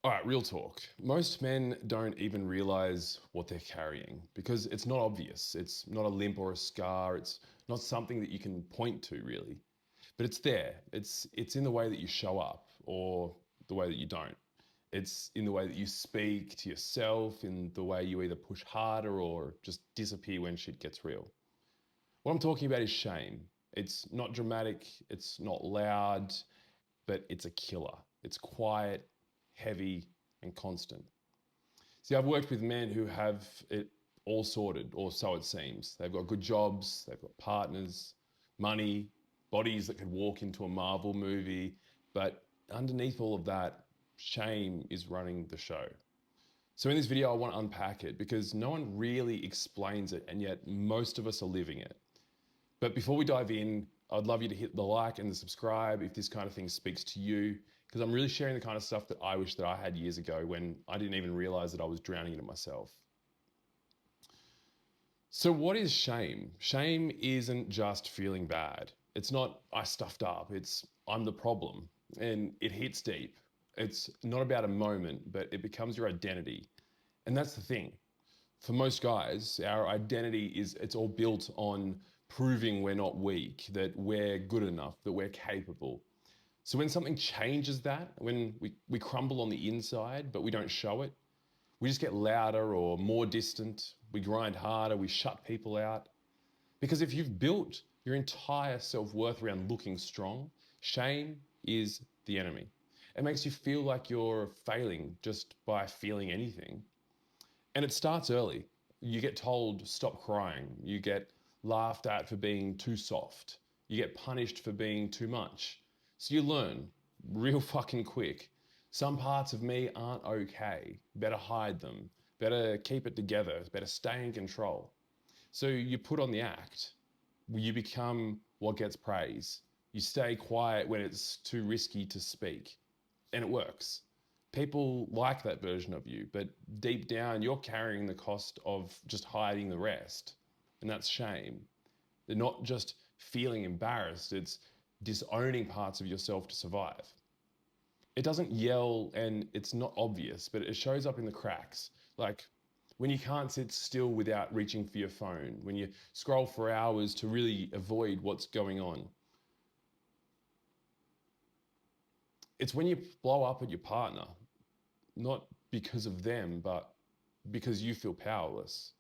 All right, real talk. Most men don't even realize what they're carrying because it's not obvious. It's not a limp or a scar. It's not something that you can point to really. But it's there. It's in the way that you show up or the way that you don't. It's in the way that you speak to yourself, in the way you either push harder or just disappear when shit gets real. What I'm talking about is shame. It's not dramatic, it's not loud, but it's a killer. It's quiet, heavy, and constant. See, I've worked with men who have it all sorted, or so it seems. They've got good jobs, they've got partners, money, bodies that could walk into a Marvel movie, but underneath all of that, shame is running the show. So in this video, I want to unpack it because no one really explains it, and yet most of us are living it. But before we dive in, I'd love you to hit the like and the subscribe if this kind of thing speaks to you, because I'm really sharing the kind of stuff that I wish that I had years ago when I didn't even realize that I was drowning in it myself. So what is shame? Shame isn't just feeling bad. It's not I stuffed up, it's I'm the problem. And it hits deep. It's not about a moment, but it becomes your identity. And that's the thing. For most guys, our identity is it's all built on proving we're not weak, that we're good enough, that we're capable. So when something changes that, when we crumble on the inside, but we don't show it, we just get louder or more distant, we grind harder, we shut people out. Because if you've built your entire self-worth around looking strong, shame is the enemy. It makes you feel like you're failing just by feeling anything. And it starts early. You get told, stop crying. You get laughed at for being too soft. You get punished for being too much. So you learn real fucking quick. Some parts of me aren't okay. Better hide them. Better keep it together. Better stay in control. So you put on the act. You become what gets praise. You stay quiet when it's too risky to speak. And it works. People like that version of you, but deep down, you're carrying the cost of just hiding the rest. And that's shame. They're not just feeling embarrassed, it's disowning parts of yourself to survive. It doesn't yell and it's not obvious, but it shows up in the cracks. Like when you can't sit still without reaching for your phone, when you scroll for hours to really avoid what's going on. It's when you blow up at your partner, not because of them, but because you feel powerless.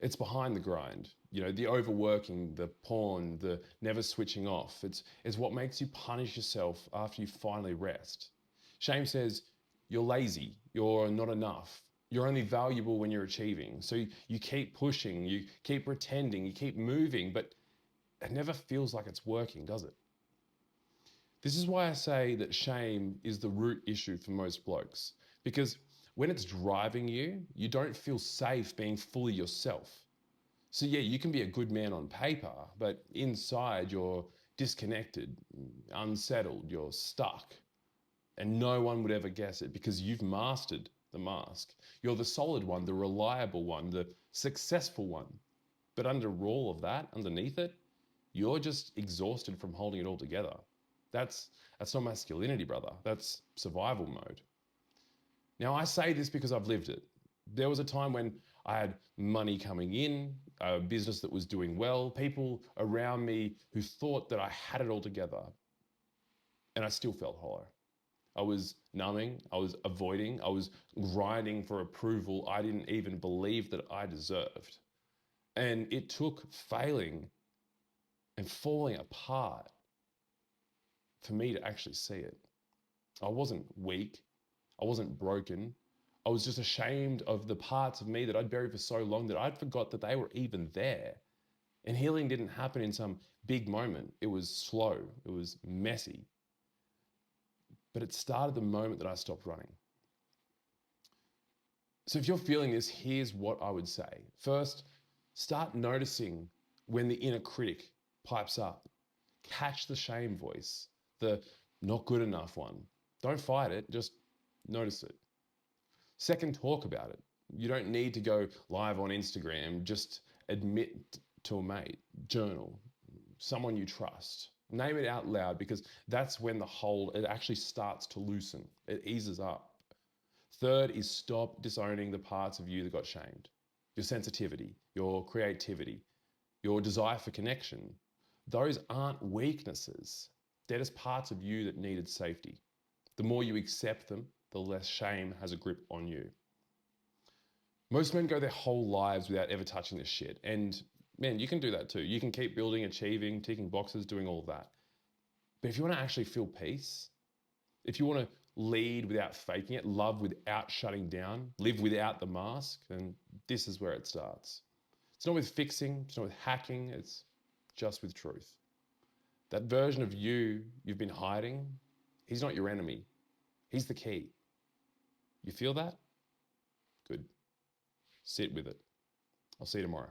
It's behind the grind, the overworking, the porn, the never switching off. It's what makes you punish yourself after you finally rest. Shame says you're lazy, you're not enough, you're only valuable when you're achieving. So you keep pushing, you keep pretending, you keep moving, but it never feels like it's working, does it? This is why I say that shame is the root issue for most blokes. Because when it's driving you, you don't feel safe being fully yourself. So yeah, you can be a good man on paper, but inside you're disconnected, unsettled, you're stuck. And no one would ever guess it because you've mastered the mask. You're the solid one, the reliable one, the successful one. But under all of that, underneath it, you're just exhausted from holding it all together. That's that's not masculinity, brother. That's survival mode. Now I say this because I've lived it. There was a time when I had money coming in, a business that was doing well, people around me who thought that I had it all together, and I still felt hollow. I was numbing, I was avoiding, I was grinding for approval I didn't even believe that I deserved. And it took failing and falling apart for me to actually see it. I wasn't weak. I wasn't broken. I was just ashamed of the parts of me that I'd buried for so long that I'd forgot that they were even there. And healing didn't happen in some big moment. It was slow. It was messy. But it started the moment that I stopped running. So if you're feeling this, here's what I would say. First, start noticing when the inner critic pipes up. Catch the shame voice, the not good enough one. Don't fight it, just notice it. Second, talk about it. You don't need to go live on Instagram, just admit to a mate, journal, someone you trust. Name it out loud because that's when the hold, it actually starts to loosen. It eases up. Third is stop disowning the parts of you that got shamed. Your sensitivity, your creativity, your desire for connection. Those aren't weaknesses. They're just parts of you that needed safety. The more you accept them, the less shame has a grip on you. Most men go their whole lives without ever touching this shit. And man, you can do that too. You can keep building, achieving, ticking boxes, doing all that. But if you want to actually feel peace, if you want to lead without faking it, love without shutting down, live without the mask, then this is where it starts. It's not with fixing, it's not with hacking, it's just with truth. That version of you've been hiding, he's not your enemy. He's the key. You feel that? Good. Sit with it. I'll see you tomorrow.